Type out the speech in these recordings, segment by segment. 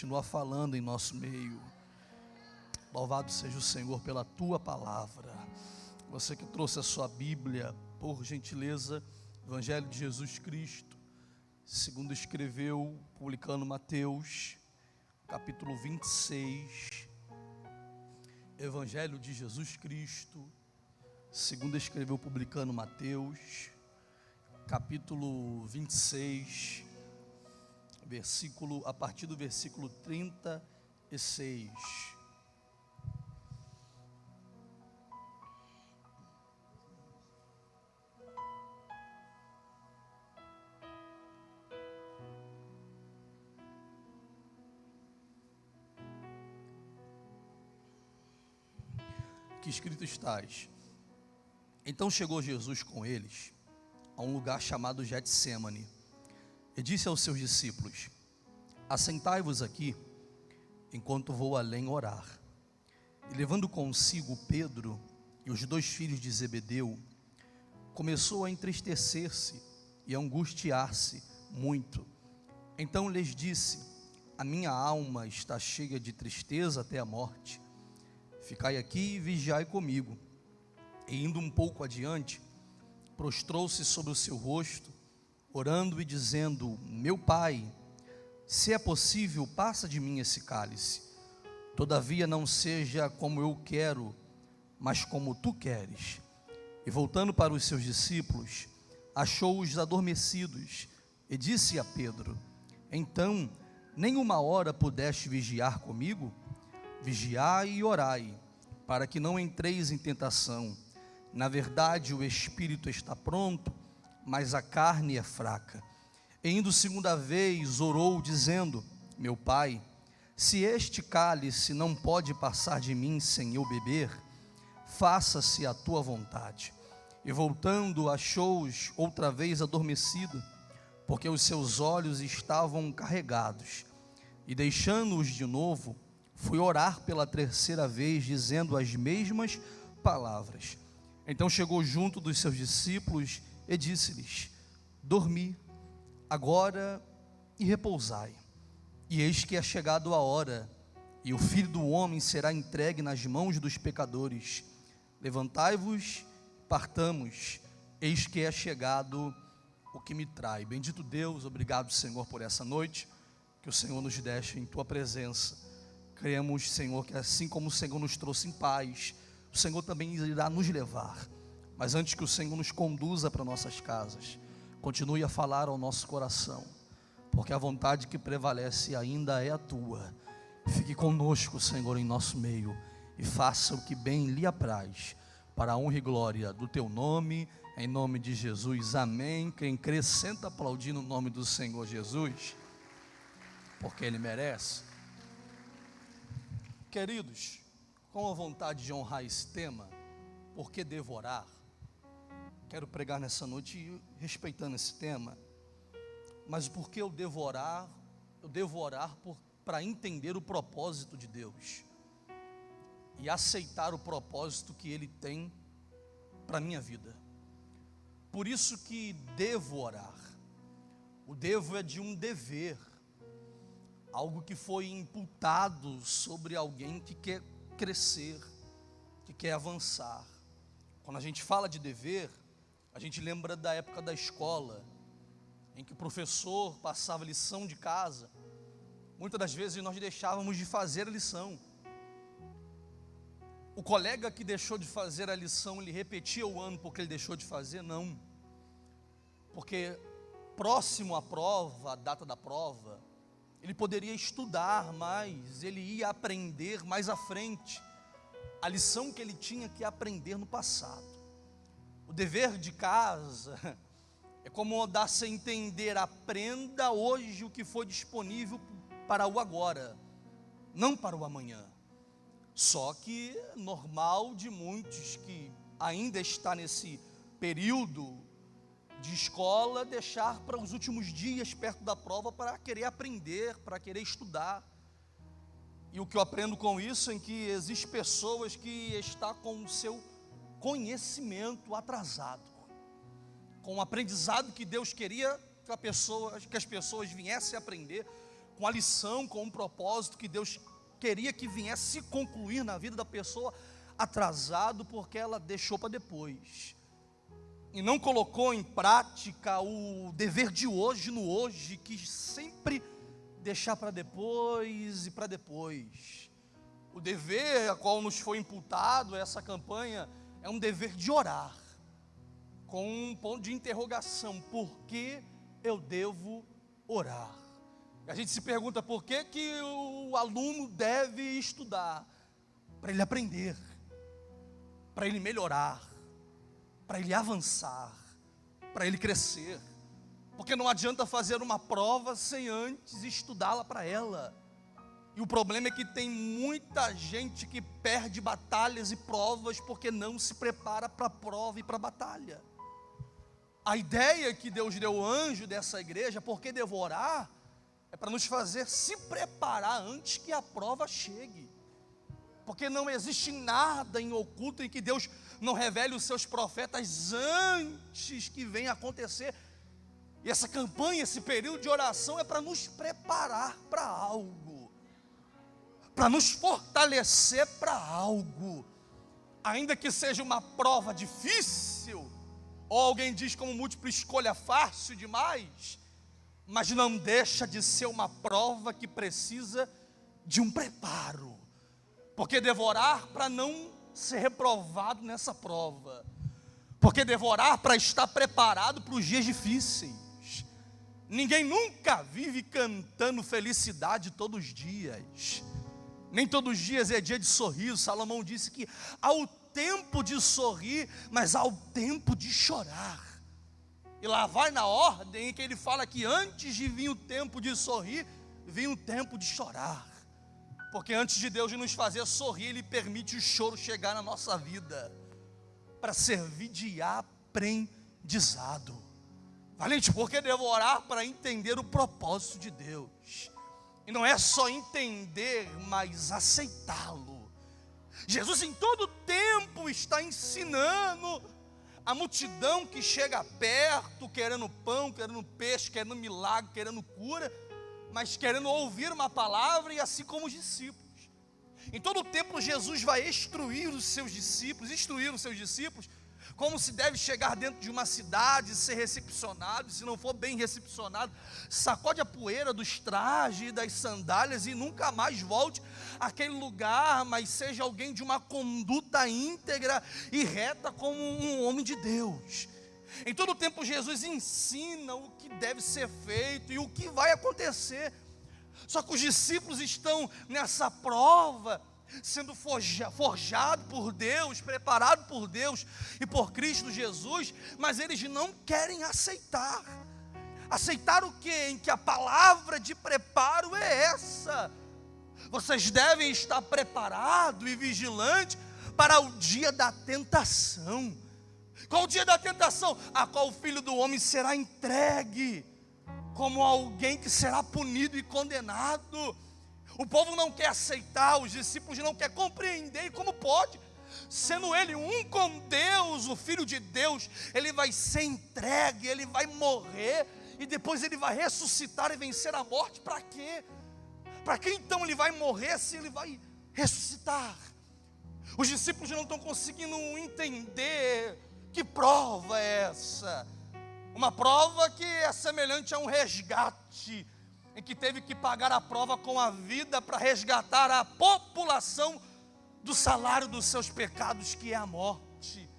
Continua falando em nosso meio. Louvado seja o Senhor pela tua palavra. Você que trouxe a sua Bíblia, por gentileza, Evangelho de Jesus Cristo, segundo escreveu, publicando Mateus, capítulo 26. Evangelho de Jesus Cristo, segundo escreveu, publicando Mateus, capítulo 26, a partir do versículo 36. Que escrito estás. Então chegou Jesus com eles a um lugar chamado Getsêmani e disse aos seus discípulos: assentai-vos aqui, enquanto vou além orar. E levando consigo Pedro e os dois filhos de Zebedeu, começou a entristecer-se e a angustiar-se muito. Então lhes disse: a minha alma está cheia de tristeza até a morte. Ficai aqui e vigiai comigo. E indo um pouco adiante, prostrou-se sobre o seu rosto, orando e dizendo: meu Pai, se é possível, passa de mim esse cálice. Todavia não seja como eu quero, mas como tu queres. E voltando para os seus discípulos, achou-os adormecidos e disse a Pedro: então, nem uma hora pudeste vigiar comigo? Vigiai e orai, para que não entreis em tentação. Na verdade, o espírito está pronto, mas a carne é fraca. E indo segunda vez, orou, dizendo: meu Pai, se este cálice não pode passar de mim sem eu beber, faça-se a tua vontade. E voltando, achou-os outra vez adormecido, porque os seus olhos estavam carregados. E deixando-os de novo, fui orar pela terceira vez, dizendo as mesmas palavras. Então chegou junto dos seus discípulos e disse-lhes: dormi agora e repousai. E eis que é chegado a hora, e o Filho do homem será entregue nas mãos dos pecadores. Levantai-vos, partamos, eis que é chegado o que me trai. Bendito Deus, obrigado, Senhor, por essa noite que o Senhor nos deixa em tua presença. Cremos, Senhor, que assim como o Senhor nos trouxe em paz, o Senhor também irá nos levar. Mas antes que o Senhor nos conduza para nossas casas, continue a falar ao nosso coração, porque a vontade que prevalece ainda é a tua. Fique conosco, Senhor, em nosso meio, e faça o que bem lhe apraz, para a honra e glória do teu nome, em nome de Jesus, amém. Quem crê, senta aplaudindo o nome do Senhor Jesus, porque Ele merece. Queridos, com a vontade de honrar esse tema, por que devorar? Quero pregar nessa noite respeitando esse tema, mas por que eu devorar? Eu devorar para entender o propósito de Deus e aceitar o propósito que Ele tem para a minha vida. Por isso que devo orar. O devo é de um dever, algo que foi imputado sobre alguém que quer crescer, que quer avançar. Quando a gente fala de dever, a gente lembra da época da escola, em que o professor passava lição de casa. Muitas das vezes nós deixávamos de fazer a lição. O colega que deixou de fazer a lição, ele repetia o ano porque ele deixou de fazer? Não. Porque próximo à prova, a data da prova, ele poderia estudar mais, ele ia aprender mais à frente a lição que ele tinha que aprender no passado. O dever de casa é como dar-se a entender: aprenda hoje o que foi disponível para o agora, não para o amanhã. Só que é normal de muitos que ainda está nesse período de escola, deixar para os últimos dias perto da prova para querer aprender, para querer estudar. E o que eu aprendo com isso é que existem pessoas que estão com o seu conhecimento atrasado, com o aprendizado que Deus queria que as pessoas viessem a aprender, com a lição, com um propósito que Deus queria que viesse se concluir na vida da pessoa, atrasado porque ela deixou para depois. E não colocou em prática o dever de hoje no hoje, quis sempre deixar para depois e para depois. O dever a qual nos foi imputado essa campanha é um dever de orar, com um ponto de interrogação: por que eu devo orar? A gente se pergunta por que o aluno deve estudar? Para ele aprender, para ele melhorar, para ele avançar, para ele crescer. Porque não adianta fazer uma prova sem antes estudá-la para ela. E o problema é que tem muita gente que perde batalhas e provas porque não se prepara para a prova e para a batalha. A ideia que Deus deu ao anjo dessa igreja, porque devo orar, é para nos fazer se preparar antes que a prova chegue. Porque não existe nada em oculto em que Deus não revele os seus profetas antes que venha acontecer. E essa campanha, esse período de oração é para nos preparar para algo, para nos fortalecer para algo, ainda que seja uma prova difícil, ou alguém diz como múltipla escolha fácil demais, mas não deixa de ser uma prova que precisa de um preparo. Porque devorar para não ser reprovado nessa prova. Porque devorar para estar preparado para os dias difíceis. Ninguém nunca vive cantando felicidade todos os dias. Nem todos os dias é dia de sorriso. Salomão disse que há o tempo de sorrir, mas há o tempo de chorar. E lá vai na ordem em que ele fala que antes de vir o tempo de sorrir, vinha o tempo de chorar. Porque antes de Deus nos fazer sorrir, Ele permite o choro chegar na nossa vida, para servir de aprendizado. Valente, porque devo orar para entender o propósito de Deus. E não é só entender, mas aceitá-lo. Jesus em todo tempo está ensinando a multidão que chega perto, querendo pão, querendo peixe, querendo milagre, querendo cura, mas querendo ouvir uma palavra, e assim como os discípulos. Em todo o tempo Jesus vai instruir os seus discípulos, como se deve chegar dentro de uma cidade, ser recepcionado, e se não for bem recepcionado, sacode a poeira dos trajes e das sandálias e nunca mais volte àquele lugar, mas seja alguém de uma conduta íntegra e reta como um homem de Deus. Em todo o tempo Jesus ensina o que deve ser feito e o que vai acontecer. Só que os discípulos estão nessa prova, sendo forjado por Deus, preparado por Deus e por Cristo Jesus, mas eles não querem aceitar. Aceitar o quê? Em que a palavra de preparo é essa: vocês devem estar preparados e vigilantes para o dia da tentação. Qual o dia da tentação? A qual o Filho do Homem será entregue como alguém que será punido e condenado. O povo não quer aceitar, os discípulos não querem compreender. E como pode? Sendo ele um com Deus, o Filho de Deus, ele vai ser entregue, ele vai morrer, e depois ele vai ressuscitar e vencer a morte. Para quê? Para que então ele vai morrer se ele vai ressuscitar? Os discípulos não estão conseguindo entender. Que prova é essa? Uma prova que é semelhante a um resgate, em que teve que pagar a prova com a vida para resgatar a população do salário dos seus pecados, que é a morte.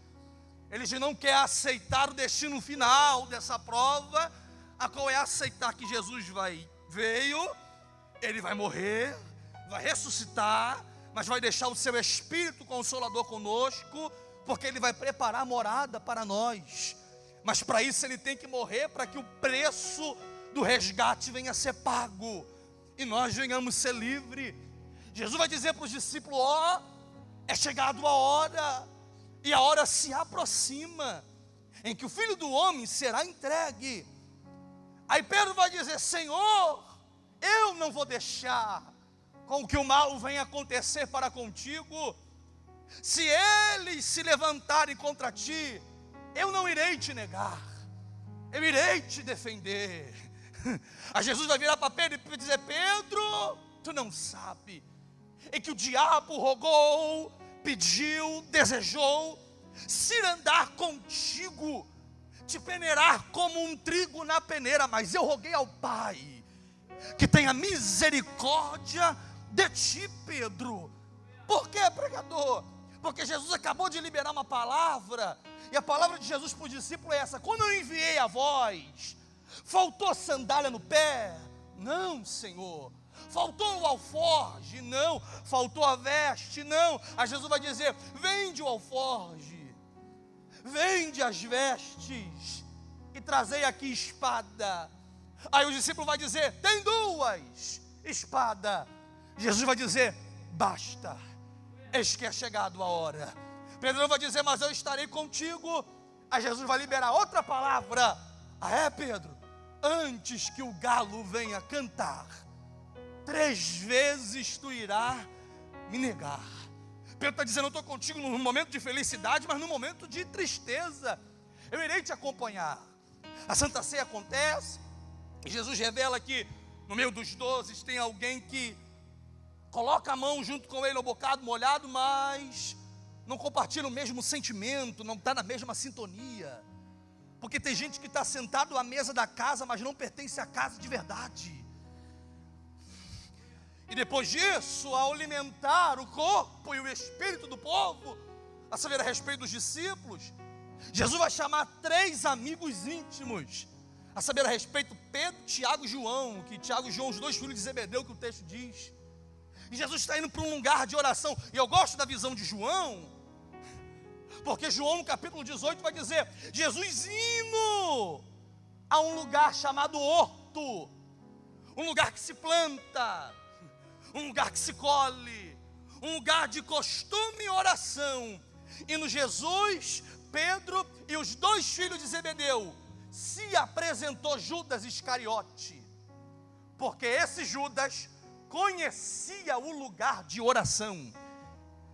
Eles não querem aceitar o destino final dessa prova, a qual é aceitar que Jesus veio, ele vai morrer, vai ressuscitar, mas vai deixar o seu Espírito Consolador conosco, porque ele vai preparar morada para nós. Mas para isso ele tem que morrer, para que o preço do resgate venha a ser pago e nós venhamos ser livres. Jesus vai dizer para os discípulos: é chegado a hora, e a hora se aproxima, em que o Filho do Homem será entregue. Aí Pedro vai dizer: Senhor, eu não vou deixar com que o mal venha acontecer para contigo. Se eles se levantarem contra ti, eu não irei te negar, eu irei te defender. Aí Jesus vai virar para Pedro e dizer: Pedro, tu não sabe, é que o diabo rogou, pediu, desejou se andar contigo, te peneirar como um trigo na peneira, mas eu roguei ao Pai que tenha misericórdia de ti, Pedro. Por quê, pregador? Porque Jesus acabou de liberar uma palavra, e a palavra de Jesus para o discípulo é essa: quando eu enviei a voz, faltou sandália no pé? Não, Senhor. Faltou o alforje? Não. Faltou a veste? Não. Aí Jesus vai dizer: vende o alforje, vende as vestes e trazei aqui espada. Aí o discípulo vai dizer: tem duas espadas. Jesus vai dizer: basta, eis que é chegado a hora. Pedro vai dizer: mas eu estarei contigo. Aí Jesus vai liberar outra palavra: ah é, Pedro? Antes que o galo venha cantar, 3 vezes tu irá me negar. Pedro está dizendo: eu estou contigo num momento de felicidade, mas num momento de tristeza eu irei te acompanhar. A Santa Ceia acontece, e Jesus revela que no meio dos 12 tem alguém que coloca a mão junto com ele no bocado molhado, mas não compartilha o mesmo sentimento, não está na mesma sintonia. Porque tem gente que está sentado à mesa da casa, mas não pertence à casa de verdade. E depois disso, ao alimentar o corpo e o espírito do povo, a saber, a respeito dos discípulos, Jesus vai chamar 3 amigos íntimos, a saber, a respeito Pedro, Tiago e João, que Tiago e João, os 2 filhos de Zebedeu, que o texto diz. E Jesus está indo para um lugar de oração, e eu gosto da visão de João, porque João no capítulo 18 vai dizer: Jesus indo a um lugar chamado horto, um lugar que se planta, um lugar que se colhe, um lugar de costume e oração. E no Jesus, Pedro e os 2 filhos de Zebedeu se apresentou Judas Iscariote, porque esse Judas conhecia o lugar de oração.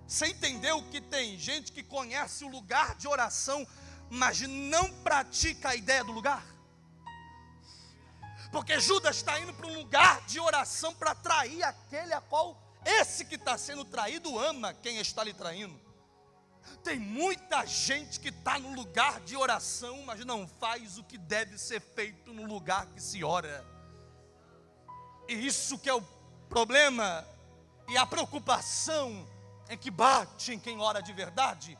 Você entendeu que tem gente que conhece o lugar de oração, mas não pratica a ideia do lugar? Porque Judas está indo para um lugar de oração para trair aquele a qual esse que está sendo traído ama quem está lhe traindo. Tem muita gente que está no lugar de oração, mas não faz o que deve ser feito no lugar que se ora. E isso que é o problema e a preocupação é que bate em quem ora de verdade,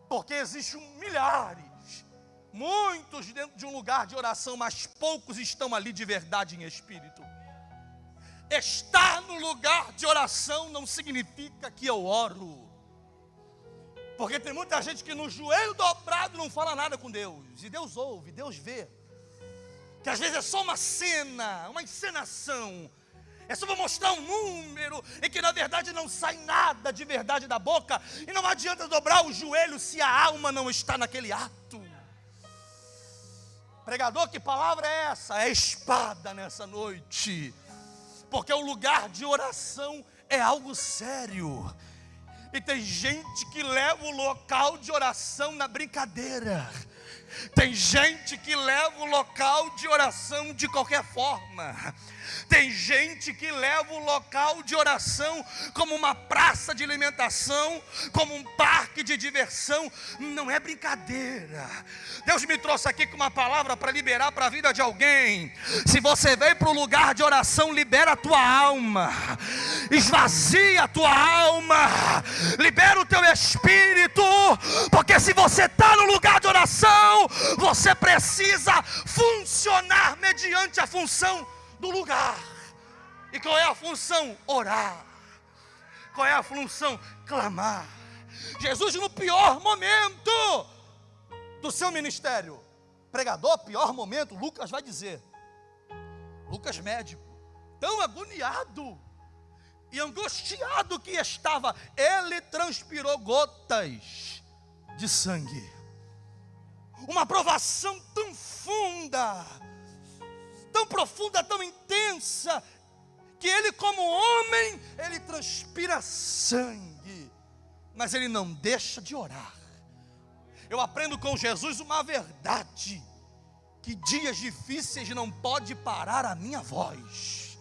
porque existem milhares, muitos dentro de um lugar de oração, mas poucos estão ali de verdade em espírito. Estar no lugar de oração não significa que eu oro, porque tem muita gente que no joelho dobrado não fala nada com Deus, e Deus ouve, Deus vê, que às vezes é só uma cena, uma encenação, é só para mostrar um número, e que na verdade não sai nada de verdade da boca, e não adianta dobrar o joelho se a alma não está naquele ato. Pregador, que palavra é essa? É espada nessa noite, porque o lugar de oração é algo sério, e tem gente que leva o local de oração na brincadeira, tem gente que leva o local de oração de qualquer forma, tem gente que leva o local de oração como uma praça de alimentação, como um parque de diversão. Não é brincadeira. Deus me trouxe aqui com uma palavra para liberar para a vida de alguém. Se você veio para o lugar de oração, libera a tua alma, esvazia a tua alma, libera o teu espírito, porque se você está no lugar de oração, você precisa funcionar mediante a função do lugar. E qual é a função? Orar. Qual é a função? Clamar. Jesus, no pior momento do seu ministério, pregador, pior momento, Lucas vai dizer, Lucas médico, tão agoniado e angustiado que estava, ele transpirou gotas de sangue. Uma provação tão funda, tão profunda, tão intensa, que ele como homem, ele transpira sangue, mas ele não deixa de orar. Eu aprendo com Jesus uma verdade, que dias difíceis não pode parar a minha voz.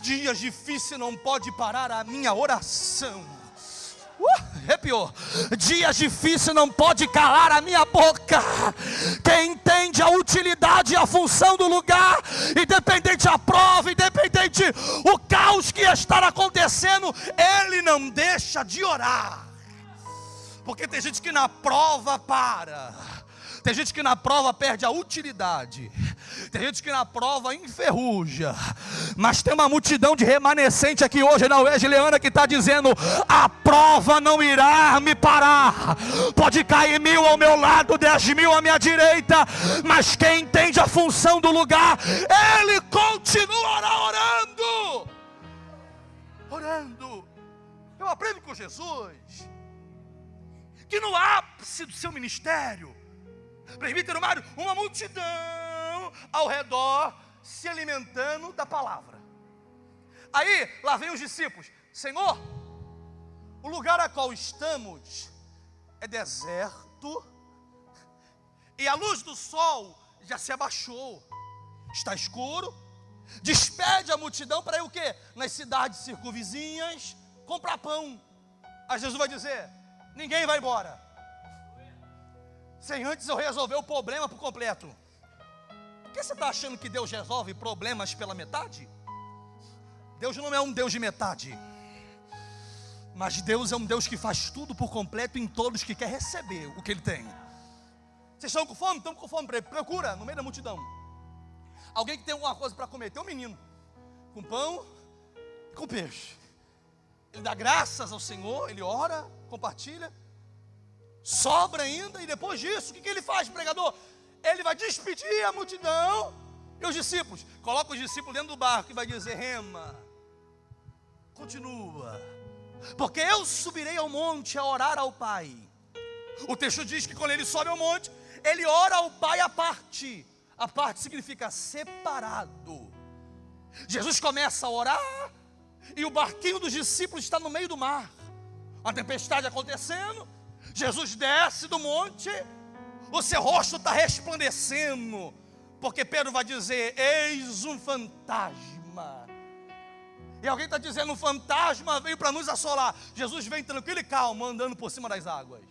Dias difíceis não pode parar a minha oração. Arrepiou. Dias difíceis não pode calar a minha boca. Quem entende a utilidade e a função do lugar, independente a prova, independente o caos que está acontecendo, ele não deixa de orar. Porque tem gente que na prova para. Tem gente que na prova perde a utilidade. Tem gente que na prova enferruja. Mas tem uma multidão de remanescente aqui hoje na UES Leana que está dizendo: a prova não irá me parar. Pode cair 1000 ao meu lado, 10.000 à minha direita, mas quem entende a função do lugar, ele continua orando. Orando. Eu aprendo com Jesus que no ápice do seu ministério, presbítero Mário, uma multidão ao redor se alimentando da palavra. Aí, lá vem os discípulos: Senhor, o lugar a qual estamos é deserto, e a luz do sol já se abaixou, está escuro. Despede a multidão para ir o quê? Nas cidades circunvizinhas comprar pão. Aí Jesus vai dizer: ninguém vai embora sem antes eu resolver o problema por completo. Por que você está achando que Deus resolve problemas pela metade? Deus não é um Deus de metade, mas Deus é um Deus que faz tudo por completo em todos que quer receber o que Ele tem. Vocês estão com fome? Estão com fome? Procura no meio da multidão alguém que tem alguma coisa para comer. Tem um menino com pão e com peixe. Ele dá graças ao Senhor, ele ora, compartilha, sobra ainda. E depois disso, o que ele faz, pregador? Ele vai despedir a multidão e os discípulos. Coloca os discípulos dentro do barco e vai dizer: rema, continua, porque eu subirei ao monte a orar ao Pai. O texto diz que quando ele sobe ao monte, ele ora ao Pai à parte. A parte significa separado. Jesus começa a orar e o barquinho dos discípulos está no meio do mar. Uma tempestade acontecendo. Jesus desce do monte, o seu rosto está resplandecendo, porque Pedro vai dizer: eis um fantasma. E alguém está dizendo: um fantasma veio para nos assolar. Jesus vem tranquilo e calmo, andando por cima das águas,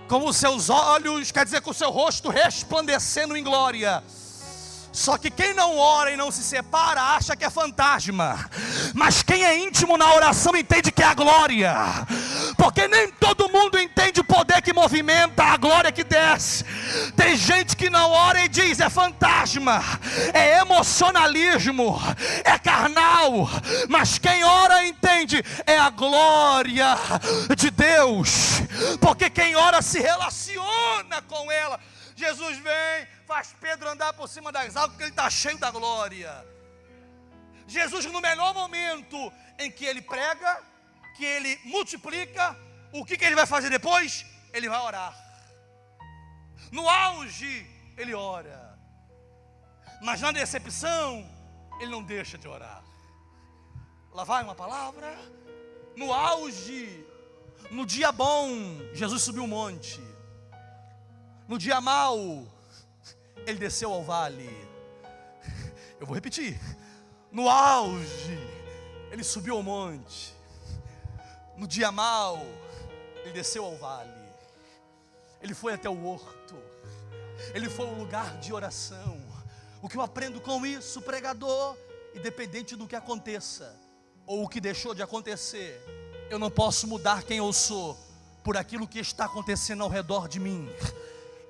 com os seus olhos, quer dizer, com o seu rosto resplandecendo em glória. Só que quem não ora e não se separa acha que é fantasma, mas quem é íntimo na oração entende que é a glória, porque nem todo mundo entende o poder que movimenta, a glória que desce. Tem gente que não ora e diz: é fantasma, é emocionalismo, é carnal, mas quem ora entende, é a glória de Deus, porque quem ora se relaciona com ela. Jesus vem, faz Pedro andar por cima das águas, porque ele está cheio da glória. Jesus, no melhor momento em que ele prega, que ele multiplica, o que ele vai fazer depois? Ele vai orar. No auge, ele ora, mas na decepção, ele não deixa de orar. Lá vai uma palavra. No auge, no dia bom, Jesus subiu um monte. No dia mau, ele desceu ao vale. Eu vou repetir. No auge, ele subiu ao monte. No dia mau, ele desceu ao vale. Ele foi até o horto. Ele foi ao lugar de oração. O que eu aprendo com isso, pregador? Independente do que aconteça, ou o que deixou de acontecer, eu não posso mudar quem eu sou por aquilo que está acontecendo ao redor de mim.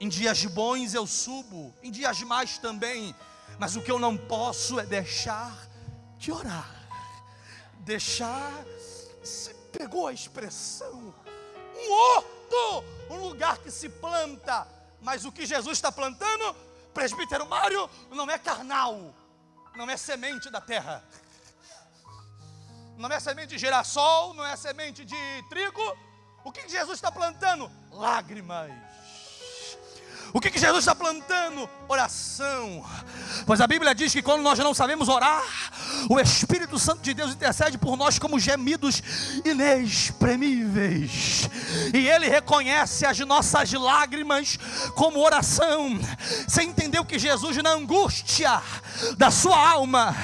Em dias bons eu subo, em dias mais também, mas o que eu não posso é deixar de orar. Deixar, se pegou a expressão, um horto, um lugar que se planta, mas o que Jesus está plantando, presbítero Mário, não é carnal, não é semente da terra, não é semente de girassol, não é semente de trigo. O que Jesus está plantando? Lágrimas. O que Jesus está plantando? Oração. Pois a Bíblia diz que quando nós não sabemos orar, o Espírito Santo de Deus intercede por nós como gemidos inexprimíveis. E Ele reconhece as nossas lágrimas como oração. Você entendeu que Jesus, na angústia da sua alma,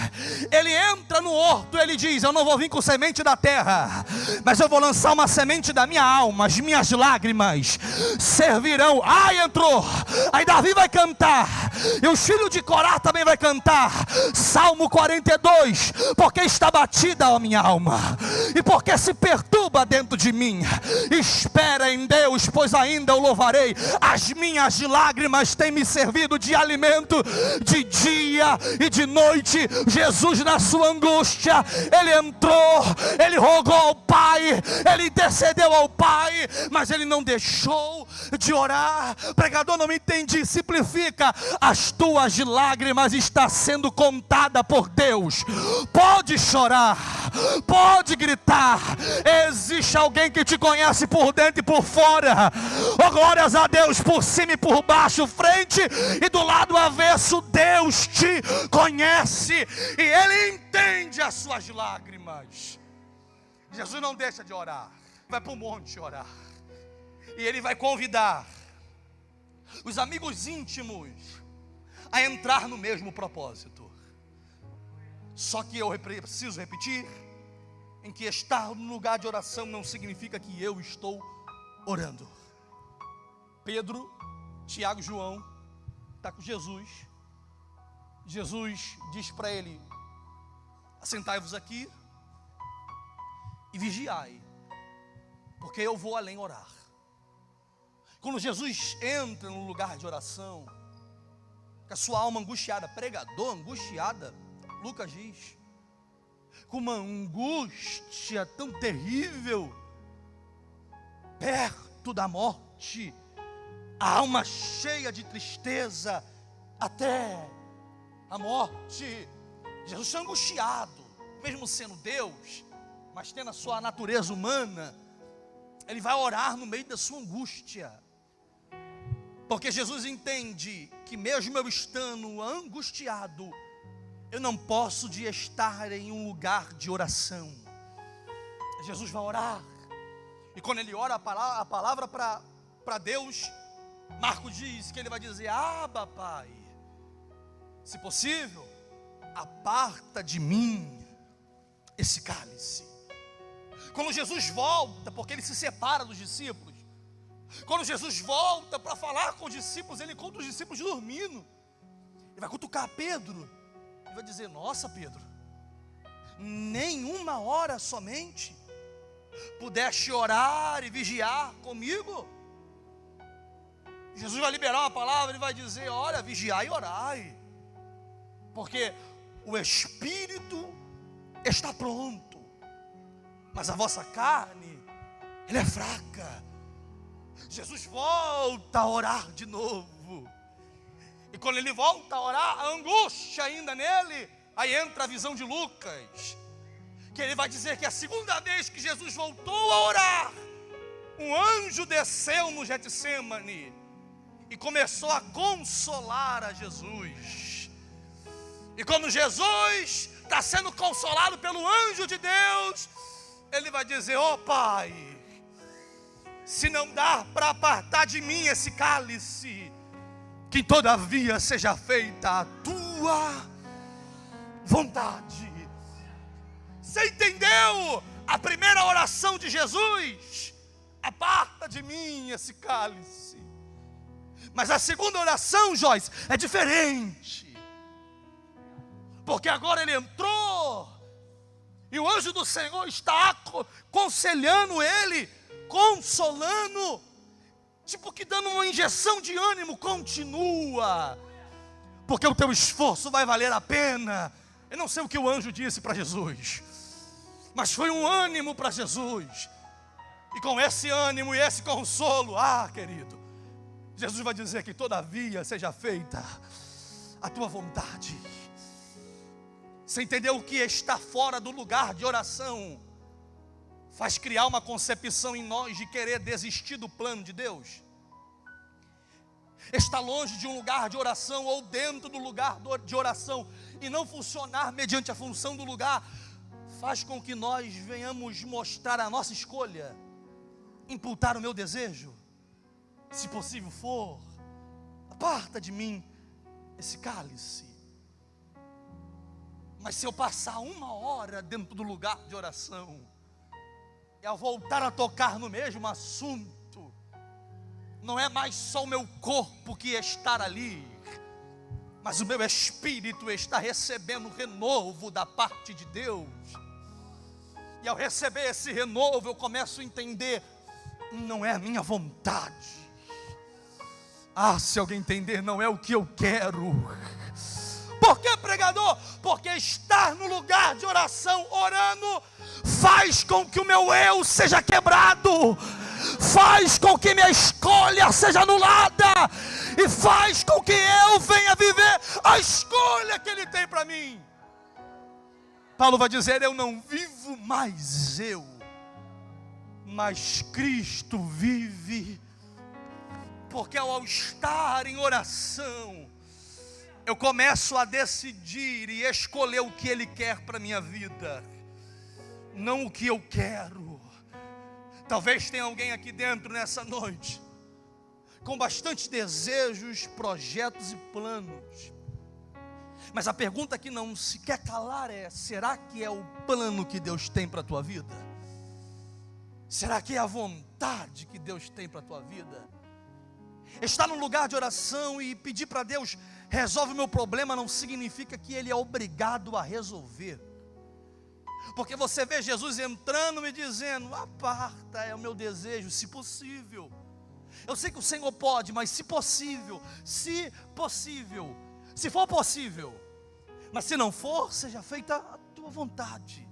Ele entra no horto, Ele diz: eu não vou vir com semente da terra, mas eu vou lançar uma semente da minha alma. As minhas lágrimas servirão. Ai, entrou. Aí Davi vai cantar, e os filhos de Corá também vai cantar, Salmo 42, porque está batida a minha alma, e porque se perturba dentro de mim. Espera em Deus, pois ainda eu louvarei. As minhas lágrimas têm me servido de alimento, de dia e de noite. Jesus, na sua angústia, Ele entrou, Ele rogou ao Pai, Ele intercedeu ao Pai, mas Ele não deixou de orar. Pregador, não me entendi. Simplifica: as tuas lágrimas estão sendo contadas por Deus. Pode chorar, pode gritar. Existe alguém que te conhece por dentro e por fora. Oh, glórias a Deus, por cima e por baixo, frente e do lado avesso. Deus te conhece e Ele entende as suas lágrimas. Jesus não deixa de orar. Vai para o monte orar, e Ele vai convidar os amigos íntimos a entrar no mesmo propósito. Só que eu preciso repetir, em que estar no lugar de oração não significa que eu estou orando. Pedro, Tiago e João está com Jesus. Jesus diz para ele: assentai-vos aqui e vigiai, porque eu vou além orar. Quando Jesus entra no lugar de oração, com a sua alma angustiada, pregador angustiada, Lucas diz, com uma angústia tão terrível, perto da morte, a alma cheia de tristeza, até a morte. Jesus está angustiado, mesmo sendo Deus, mas tendo a sua natureza humana. Ele vai orar no meio da sua angústia, porque Jesus entende que mesmo eu estando angustiado, eu não posso de estar em um lugar de oração. Jesus vai orar, e quando ele ora a palavra para Deus, Marcos diz que ele vai dizer: Abba, Pai, se possível, aparta de mim esse cálice. Quando Jesus volta, porque ele se separa dos discípulos, quando Jesus volta para falar com os discípulos, ele encontra os discípulos dormindo. Ele vai cutucar Pedro, ele vai dizer: nossa, Pedro, nem uma hora somente pudeste orar e vigiar comigo? Jesus vai liberar uma palavra, ele vai dizer: olha, vigiai e orai, porque o espírito está pronto, mas a vossa carne, ela é fraca. Jesus volta a orar de novo, e quando ele volta a orar, a angústia ainda nele, aí entra a visão de Lucas, que ele vai dizer que a segunda vez que Jesus voltou a orar, um anjo desceu no Getsemane e começou a consolar a Jesus. E quando Jesus está sendo consolado pelo anjo de Deus, ele vai dizer: ó Pai, se não dá para apartar de mim esse cálice, que todavia seja feita a tua vontade. Você entendeu a primeira oração de Jesus? Aparta de mim esse cálice. Mas a segunda oração, Joyce, é diferente, porque agora ele entrou, e o anjo do Senhor está aconselhando ele, consolando, tipo que dando uma injeção de ânimo. Continua, porque o teu esforço vai valer a pena. Eu não sei o que o anjo disse para Jesus, mas foi um ânimo para Jesus. E com esse ânimo e esse consolo, querido, Jesus vai dizer que todavia seja feita a tua vontade. Você entendeu o que está fora do lugar de oração faz criar uma concepção em nós de querer desistir do plano de Deus? estar longe de um lugar de oração ou dentro do lugar de oração e não funcionar mediante a função do lugar, faz com que nós venhamos mostrar a nossa escolha, imputar o meu desejo. Se possível for, aparta de mim esse cálice. Mas se eu passar 1 hora dentro do lugar de oração, e ao voltar a tocar no mesmo assunto, não é mais só o meu corpo que está ali, mas o meu espírito está recebendo renovo da parte de Deus. E ao receber esse renovo, eu começo a entender, não é a minha vontade. Se alguém entender, não é o que eu quero. Por que, pregador? Porque estar no lugar de oração, orando, faz com que o meu eu seja quebrado, faz com que minha escolha seja anulada, e faz com que eu venha viver a escolha que Ele tem para mim. Paulo vai dizer, eu não vivo mais eu, mas Cristo vive. Porque ao estar em oração, eu começo a decidir e escolher o que Ele quer para a minha vida, não o que eu quero. Talvez tenha alguém aqui dentro nessa noite, com bastante desejos, projetos e planos, mas a pergunta que não se quer calar é, será que é o plano que Deus tem para a tua vida? Será que é a vontade que Deus tem para a tua vida? Estar num lugar de oração e pedir para Deus, resolve o meu problema, não significa que Ele é obrigado a resolver. Porque você vê Jesus entrando e dizendo, aparta, é o meu desejo, se possível. Eu sei que o Senhor pode, mas se possível, se for possível, mas se não for, seja feita a tua vontade.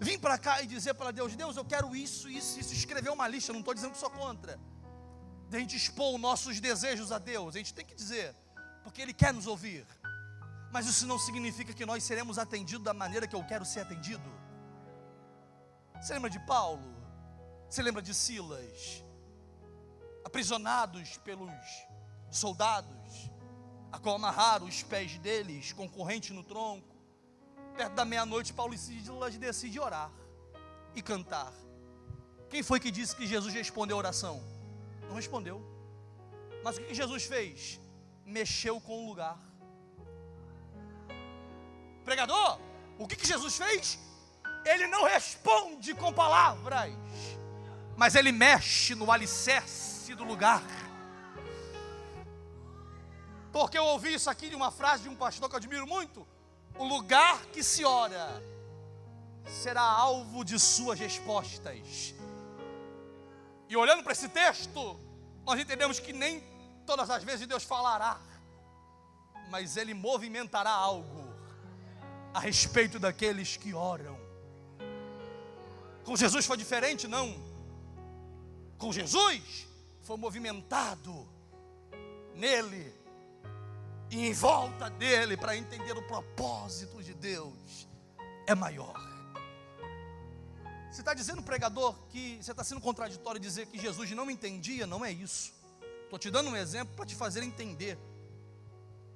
Vim para cá e dizer para Deus, Deus, eu quero isso, escrever uma lista, não estou dizendo que sou contra. De a gente expor os nossos desejos a Deus, a gente tem que dizer, porque Ele quer nos ouvir. Mas isso não significa que nós seremos atendidos da maneira que eu quero ser atendido. Você lembra de Paulo? Você lembra de Silas? Aprisionados pelos soldados, a qual amarraram os pés deles com corrente no tronco. Perto da meia-noite, Paulo e Silas decidem orar e cantar. Quem foi que disse que Jesus respondeu a oração? Não respondeu. Mas o que Jesus fez? Mexeu com o lugar. Pregador, o que Jesus fez? Ele não responde com palavras, mas Ele mexe no alicerce do lugar. Porque eu ouvi isso aqui de uma frase de um pastor que eu admiro muito: o lugar que se ora será alvo de suas respostas. E olhando para esse texto, nós entendemos que nem todas as vezes Deus falará, mas Ele movimentará algo a respeito daqueles que oram. Com Jesus foi diferente, não. Com Jesus foi movimentado nele e em volta dele, para entender o propósito de Deus é maior. Você está dizendo, pregador, que você está sendo contraditório dizer que Jesus não entendia? Não é isso. Estou te dando um exemplo para te fazer entender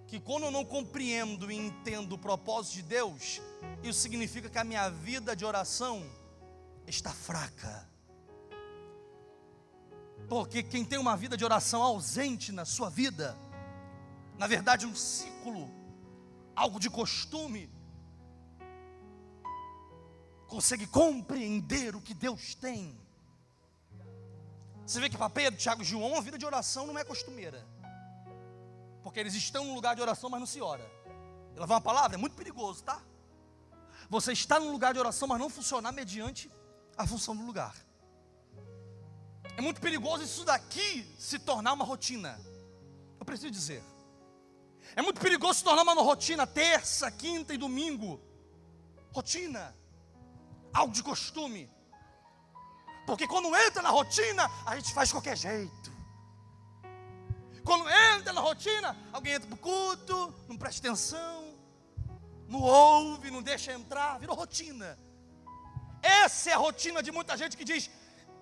que quando eu não compreendo e entendo o propósito de Deus, isso significa que a minha vida de oração está fraca. Porque quem tem uma vida de oração ausente na sua vida, na verdade um ciclo, algo de costume, consegue compreender o que Deus tem. Você vê que para Pedro, Tiago e João, a vida de oração não é costumeira, porque eles estão no lugar de oração, mas não se ora. Levar uma palavra é muito perigoso, tá? Você está no lugar de oração, mas não funcionar mediante a função do lugar. É muito perigoso isso daqui se tornar uma rotina. Eu preciso dizer, é muito perigoso se tornar uma rotina, terça, quinta e domingo. Rotina, algo de costume. Porque quando entra na rotina, a gente faz de qualquer jeito. Quando entra na rotina, alguém entra para o culto, não presta atenção, não ouve, não deixa entrar, virou rotina. Essa é a rotina de muita gente que diz,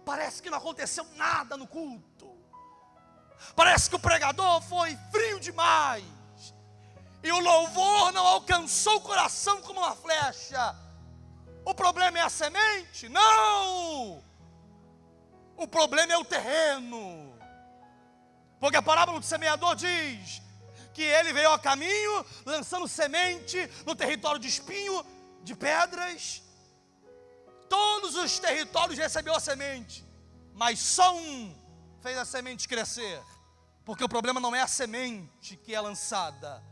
parece que não aconteceu nada no culto. Parece que o pregador foi frio demais. E o louvor não alcançou o coração como uma flecha. O problema é a semente? Não! O problema é o terreno. Porque a parábola do semeador diz que ele veio a caminho, lançando semente no território de espinho, de pedras. Todos os territórios recebeu a semente, mas só um fez a semente crescer. Porque o problema não é a semente que é lançada.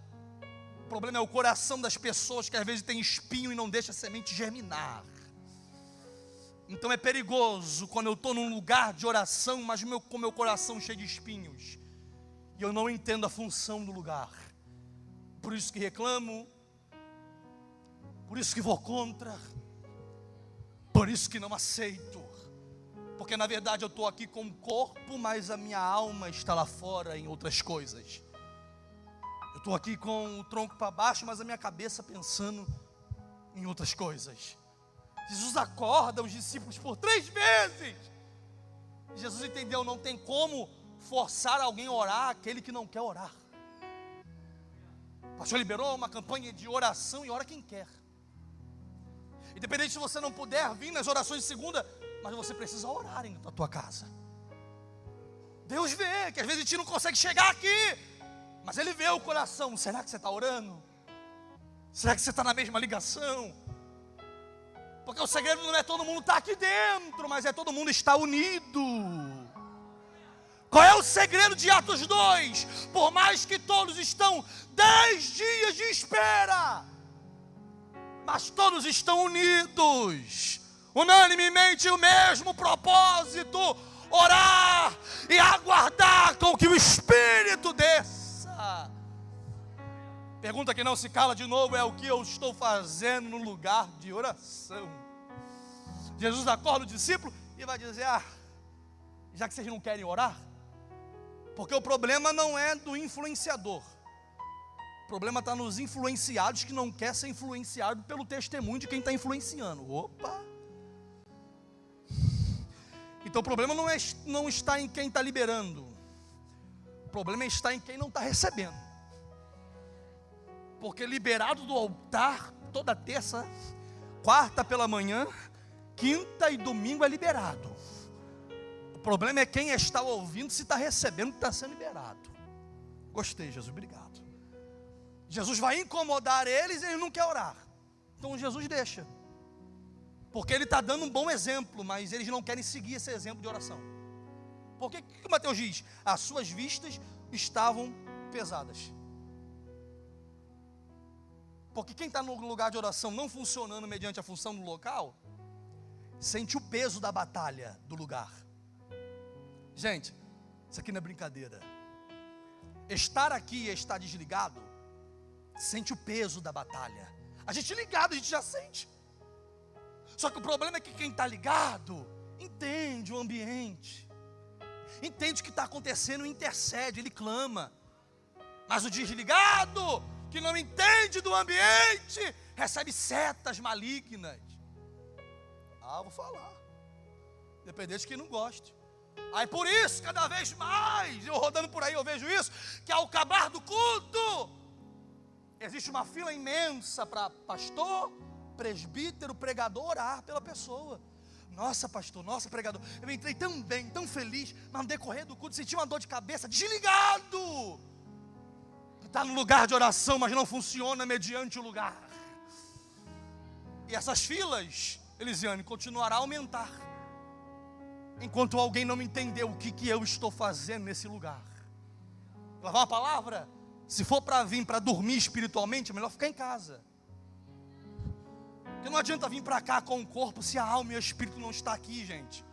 O problema é o coração das pessoas que às vezes tem espinho e não deixa a semente germinar. Então é perigoso quando eu estou num lugar de oração, mas com meu coração cheio de espinhos. E eu não entendo a função do lugar. Por isso que reclamo. Por isso que vou contra. Por isso que não aceito. Porque na verdade eu estou aqui com o corpo, mas a minha alma está lá fora em outras coisas. Eu estou aqui com o tronco para baixo, mas a minha cabeça pensando em outras coisas. Jesus acorda os discípulos por 3 vezes. Jesus entendeu, não tem como forçar alguém a orar aquele que não quer orar. O pastor liberou uma campanha de oração e ora quem quer. Independente se você não puder vir nas orações de segunda, mas você precisa orar na tua casa. Deus vê que às vezes a gente não consegue chegar aqui, mas Ele vê o coração. Será que você está orando? Será que você está na mesma ligação? Porque o segredo não é todo mundo estar aqui dentro, mas é todo mundo estar unido. Qual é o segredo de Atos 2? Por mais que todos estão 10 dias de espera, mas todos estão unidos, unanimemente o mesmo propósito: orar e aguardar com que o Espírito desça. Pergunta que não se cala de novo é: o que eu estou fazendo no lugar de oração? Jesus acorda o discípulo e vai dizer: já que vocês não querem orar, porque o problema não é do influenciador, o problema está nos influenciados que não quer ser influenciado pelo testemunho de quem está influenciando. Opa! Então o problema não está em quem está liberando, o problema está em quem não está recebendo. Porque liberado do altar toda terça, quarta pela manhã, quinta e domingo é liberado. O problema é quem está ouvindo, se está recebendo, que está sendo liberado. Gostei, Jesus, obrigado. Jesus vai incomodar eles e ele não quer orar. Então Jesus deixa. Porque ele está dando um bom exemplo, mas eles não querem seguir esse exemplo de oração. Porque o que Mateus diz? As suas vistas estavam pesadas. Porque quem está no lugar de oração não funcionando mediante a função do local, sente o peso da batalha do lugar. Gente, isso aqui não é brincadeira. Estar aqui e estar desligado, sente o peso da batalha. A gente ligado, a gente já sente. Só que o problema é que quem está ligado, entende o ambiente, entende o que está acontecendo, intercede, ele clama. Mas o desligado, que não entende do ambiente, recebe setas malignas. Vou falar. Independente de quem não goste. Aí por isso, cada vez mais, eu rodando por aí, eu vejo isso, que ao acabar do culto, existe uma fila imensa para pastor, presbítero, pregador orar pela pessoa. Nossa, pastor, nossa, pregador, eu entrei tão bem, tão feliz, mas no decorrer do culto senti uma dor de cabeça, desligado. Está no lugar de oração, mas não funciona mediante o lugar. E essas filas, Elisiane, continuará a aumentar, enquanto alguém não entender o que eu estou fazendo nesse lugar. Lavar uma palavra? Se for para vir para dormir espiritualmente, é melhor ficar em casa. Porque não adianta vir para cá com o corpo se a alma e o espírito não está aqui, gente.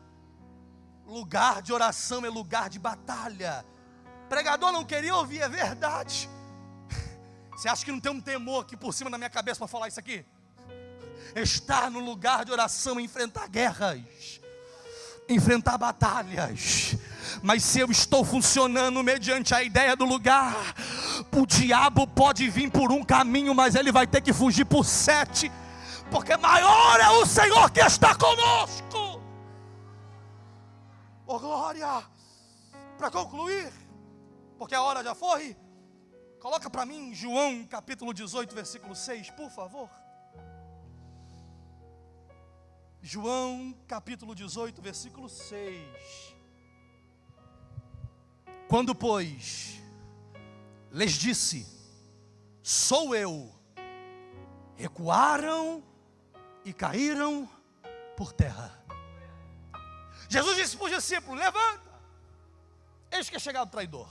Lugar de oração é lugar de batalha. Pregador não queria ouvir, é verdade. Você acha que não tem um temor aqui por cima da minha cabeça para falar isso aqui? Estar no lugar de oração, enfrentar guerras, enfrentar batalhas. Mas se eu estou funcionando mediante a ideia do lugar, o diabo pode vir por um caminho, mas ele vai ter que fugir por 7, porque maior é o Senhor que está conosco. Oh glória! Para concluir, porque a hora já foi. Coloca para mim João capítulo 18, versículo 6, por favor. João capítulo 18, versículo 6. Quando, pois, lhes disse, sou eu, recuaram e caíram por terra. Jesus disse para os discípulos, levanta, eis que é chegado o traidor.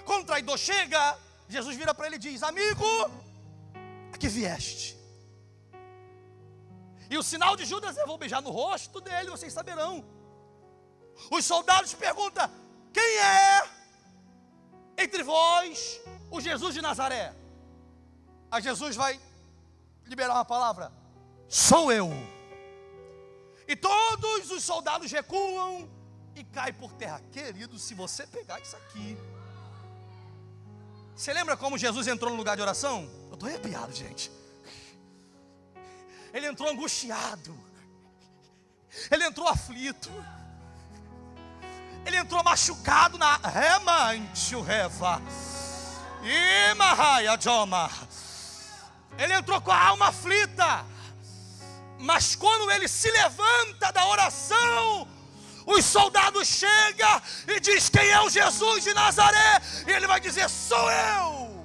Quando o traidor chega, Jesus vira para ele e diz, amigo, a que vieste? E o sinal de Judas, eu vou beijar no rosto dele, vocês saberão. Os soldados perguntam, quem é entre vós o Jesus de Nazaré? Aí Jesus vai liberar uma palavra, sou eu. E todos os soldados recuam e caem por terra. Querido, se você pegar isso aqui, você lembra como Jesus entrou no lugar de oração? Eu estou arrepiado, gente. Ele entrou angustiado, ele entrou aflito, ele entrou machucado na ele entrou com a alma aflita. Mas quando ele se levanta da oração, os soldados chegam e diz, quem é o Jesus de Nazaré? E ele vai dizer, sou eu.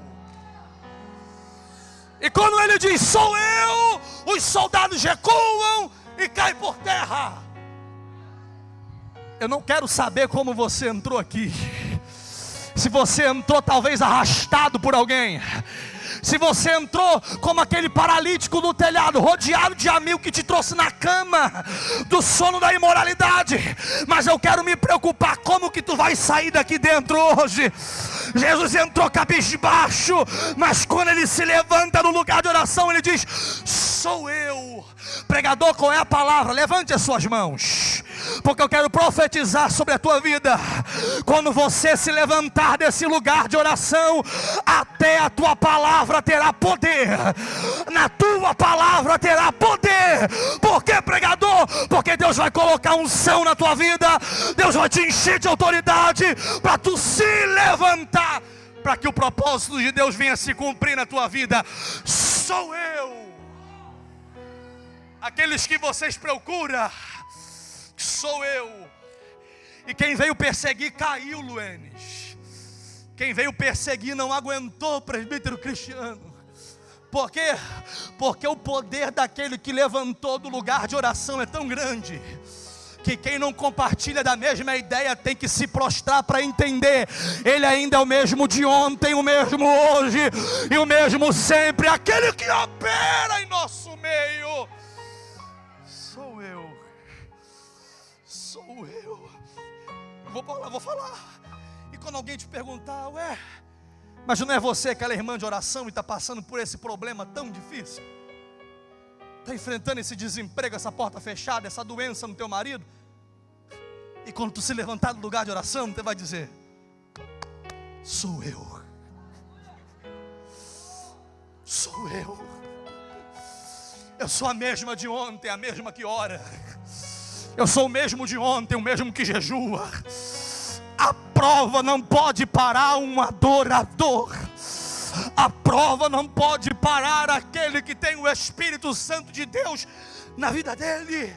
E quando ele diz, sou eu, os soldados recuam e caem por terra. Eu não quero saber como você entrou aqui. Se você entrou talvez arrastado por alguém, se você entrou como aquele paralítico no telhado, rodeado de amigo que te trouxe na cama do sono da imoralidade, mas eu quero me preocupar como que tu vai sair daqui dentro hoje. Jesus entrou cabisbaixo, mas quando ele se levanta no lugar de oração, ele diz, sou eu. Pregador, qual é a palavra? Levante as suas mãos, porque eu quero profetizar sobre a tua vida. Quando você se levantar desse lugar de oração, até a tua palavra terá poder. Na tua palavra terá poder. Por que, pregador? Porque Deus vai colocar unção na tua vida. Deus vai te encher de autoridade para tu se levantar, para que o propósito de Deus venha se cumprir na tua vida. Sou eu. Aqueles que vocês procuram, sou eu. E quem veio perseguir caiu, Luenes. Quem veio perseguir não aguentou, presbítero Cristiano. Por quê? Porque o poder daquele que levantou do lugar de oração é tão grande, que quem não compartilha da mesma ideia tem que se prostrar para entender. Ele ainda é o mesmo de ontem, o mesmo hoje e o mesmo sempre. Aquele que opera em nosso meio. Sou eu. Sou eu. Vou falar. E quando alguém te perguntar, ué, mas não é você aquela irmã de oração e está passando por esse problema tão difícil? Está enfrentando esse desemprego, essa porta fechada, essa doença no teu marido? E quando tu se levantar do lugar de oração, você vai dizer, sou eu. Sou eu. Eu sou a mesma de ontem, a mesma que ora. Eu sou o mesmo de ontem, o mesmo que jejua. A prova não pode parar um adorador. A prova não pode parar aquele que tem o Espírito Santo de Deus na vida dele.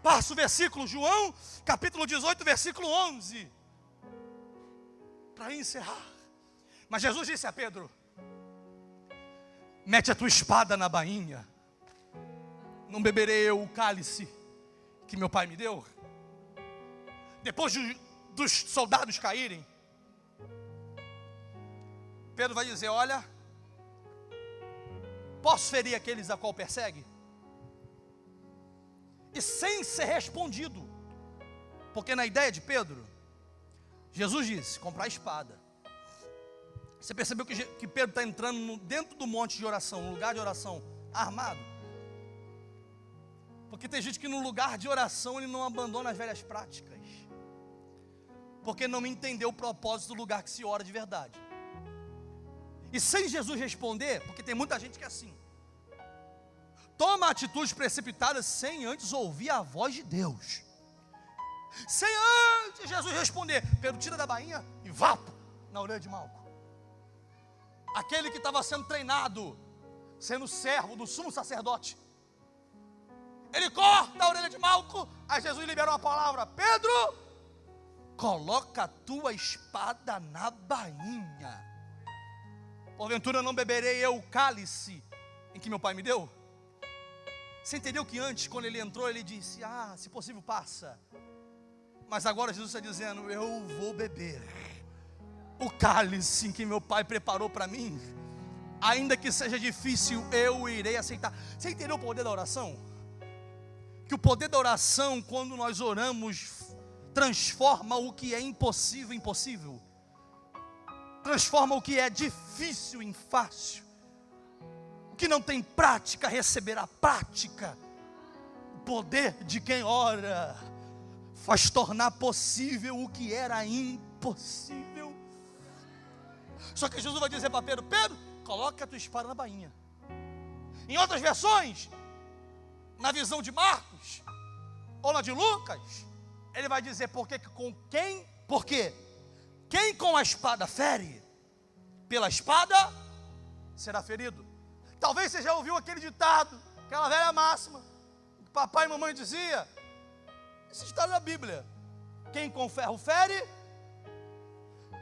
Passa o versículo, João, capítulo 18, versículo 11. Para encerrar. Mas Jesus disse a Pedro, mete a tua espada na bainha. Não beberei eu o cálice que meu pai me deu? Depois dos soldados caírem, Pedro vai dizer, olha, posso ferir aqueles a qual persegue? E sem ser respondido, porque na ideia de Pedro, Jesus disse, comprar espada. Você percebeu que Pedro está entrando dentro do monte de oração, no lugar de oração, armado? Porque tem gente que no lugar de oração ele não abandona as velhas práticas, porque não entendeu o propósito do lugar que se ora de verdade. E sem Jesus responder, porque tem muita gente que é assim, toma atitudes precipitadas sem antes ouvir a voz de Deus. sem antes Jesus responder. Pedro tira da bainha e vapo na orelha de Malco. Aquele que estava sendo treinado, sendo servo do sumo sacerdote, ele corta a orelha de Malco. Aí Jesus libera uma palavra: Pedro, coloca a tua espada na bainha. Porventura não beberei eu o cálice em que meu pai me deu? Você entendeu que antes, quando ele entrou, ele disse: se possível passa. Mas agora Jesus está dizendo: eu vou beber o cálice que meu pai preparou para mim. Ainda que seja difícil, eu irei aceitar. Você entendeu o poder da oração? Que o poder da oração, quando nós oramos, transforma o que é impossível em possível. Transforma o que é difícil em fácil. O que não tem prática receberá prática. O poder de quem ora faz tornar possível o que era impossível. Só que Jesus vai dizer para Pedro: Pedro, coloca a tua espada na bainha. Em outras versões, na visão de Marcos ou na de Lucas, ele vai dizer: por quê? Quem com a espada fere, pela espada será ferido. Talvez você já ouviu aquele ditado, aquela velha máxima que papai e mamãe dizia. Isso está na Bíblia: quem com ferro fere,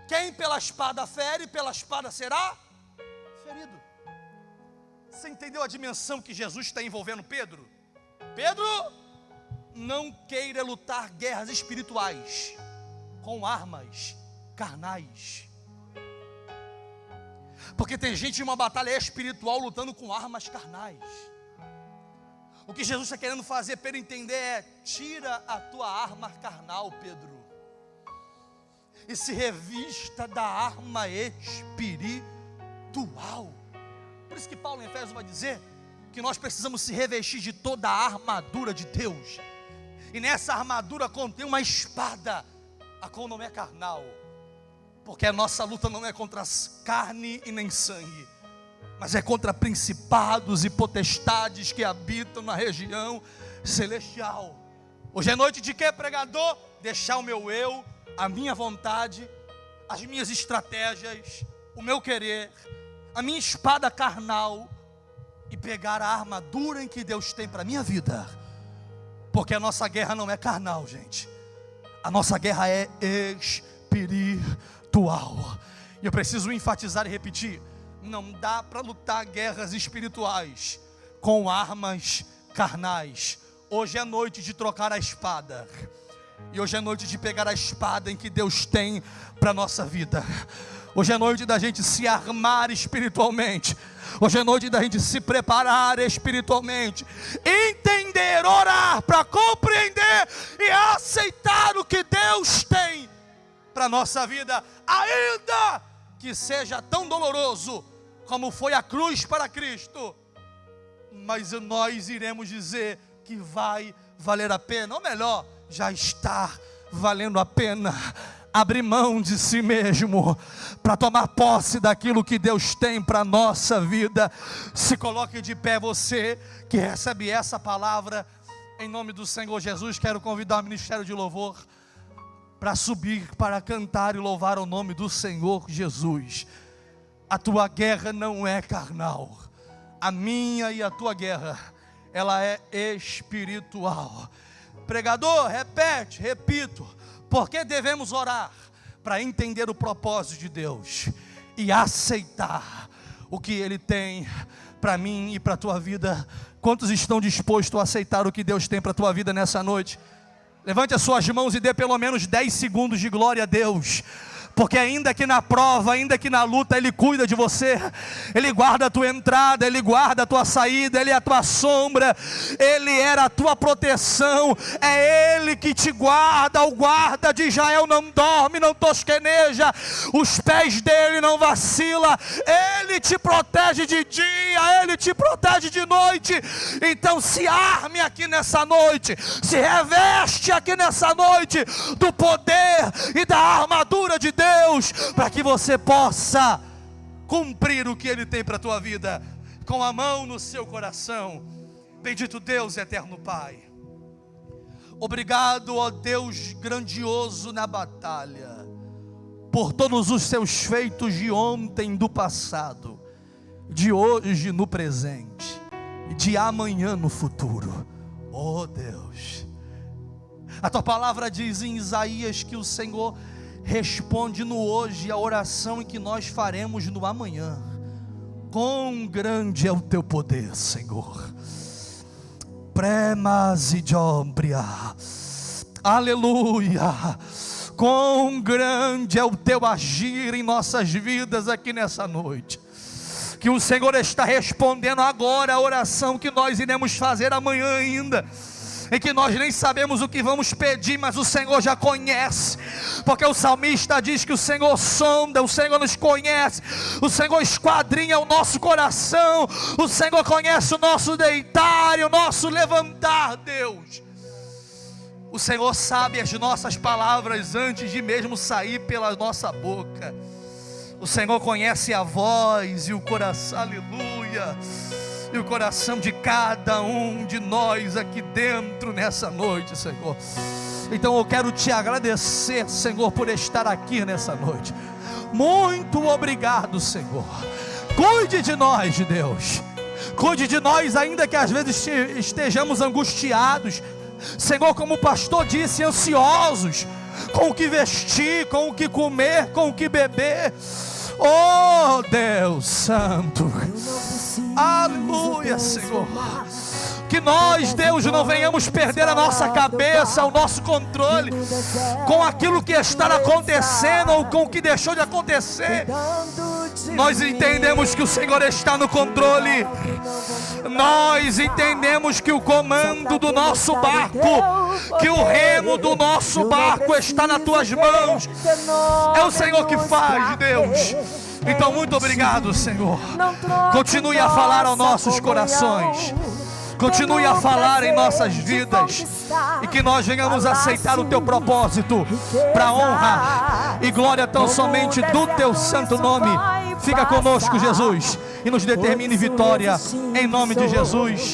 quem pela espada fere, pela espada será ferido. Você entendeu a dimensão que Jesus está envolvendo Pedro? Pedro, não queira lutar guerras espirituais com armas carnais. Porque tem gente em uma batalha espiritual lutando com armas carnais. O que Jesus está querendo fazer Pedro entender é: tira a tua arma carnal, Pedro, e se revista da arma espiritual. Por isso que Paulo em Efésios vai dizer que nós precisamos se revestir de toda a armadura de Deus. E nessa armadura contém uma espada, a qual não é carnal. Porque a nossa luta não é contra carne e nem sangue, mas é contra principados e potestades que habitam na região celestial. Hoje é noite de quê, pregador? Deixar o meu eu, a minha vontade, as minhas estratégias, o meu querer, a minha espada carnal, e pegar a armadura em que Deus tem para a minha vida. Porque a nossa guerra não é carnal, gente. A nossa guerra é espiritual. E eu preciso enfatizar e repetir: não dá para lutar guerras espirituais com armas carnais. Hoje é noite de trocar a espada. E hoje é noite de pegar a espada em que Deus tem para a nossa vida. Hoje é noite da gente se armar espiritualmente. Hoje é noite da gente se preparar espiritualmente. Entender, orar para compreender e aceitar o que Deus tem para a nossa vida. Ainda que seja tão doloroso como foi a cruz para Cristo. Mas nós iremos dizer que vai valer a pena. Ou melhor, já está valendo a pena abrir mão de si mesmo para tomar posse daquilo que Deus tem para a nossa vida. Se coloque de pé, você que recebe essa palavra em nome do Senhor Jesus. Quero convidar o ministério de louvor para subir, para cantar e louvar o nome do Senhor Jesus. A tua guerra não é carnal, a minha e a tua guerra, ela é espiritual. Pregador, repito, porque devemos orar para entender o propósito de Deus e aceitar o que Ele tem para mim e para a tua vida. Quantos estão dispostos a aceitar o que Deus tem para a tua vida nessa noite? Levante as suas mãos e dê pelo menos 10 segundos de glória a Deus. Porque ainda que na prova, ainda que na luta, Ele cuida de você. Ele guarda a tua entrada, Ele guarda a tua saída, Ele é a tua sombra, Ele era a tua proteção. É Ele que te guarda. O guarda de Israel não dorme, não tosqueneja, os pés dele não vacilam. Ele te protege de dia, Ele te protege de noite. Então se arme aqui nessa noite, se reveste aqui nessa noite do poder e da armadura de Deus, para que você possa cumprir o que Ele tem para a tua vida, com a mão no seu coração. Bendito Deus, eterno Pai, Obrigado, ó Deus grandioso na batalha, por todos os seus feitos de ontem, do passado, de hoje no presente, de amanhã no futuro. Oh Deus, a tua palavra diz em Isaías que o Senhor responde no hoje a oração que nós faremos no amanhã. Quão grande é o teu poder, Senhor. Premasidombria, aleluia. Quão grande é o teu agir em nossas vidas aqui nessa noite, que o Senhor está respondendo agora a oração que nós iremos fazer amanhã ainda, em que nós nem sabemos o que vamos pedir, mas o Senhor já conhece, porque o salmista diz que o Senhor sonda, o Senhor nos conhece, o Senhor esquadrinha o nosso coração, o Senhor conhece o nosso deitar e o nosso levantar. Deus, o Senhor sabe as nossas palavras antes de mesmo sair pela nossa boca. O Senhor conhece a voz e o coração, aleluia, e o coração de cada um de nós aqui dentro nessa noite, Senhor. Então eu quero te agradecer, Senhor, por estar aqui nessa noite. Muito obrigado, Senhor. Cuide de nós, Deus. Cuide de nós, ainda que às vezes estejamos angustiados, Senhor, como o pastor disse, ansiosos com o que vestir, com o que comer, com o que beber. Oh Deus Santo, aleluia, Senhor. Que nós, Deus, não venhamos perder a nossa cabeça, o nosso controle com aquilo que está acontecendo ou com o que deixou de acontecer. Nós entendemos que o Senhor está no controle. Nós entendemos que o comando do nosso barco, que o remo do nosso barco está nas tuas mãos. É o Senhor que faz, Deus. Então muito obrigado, Senhor. Continue a falar aos nossos corações, continue a falar em nossas vidas, e que nós venhamos aceitar o teu propósito para honra e glória tão somente do teu santo nome. Fica conosco, Jesus, e nos determine vitória em nome de Jesus.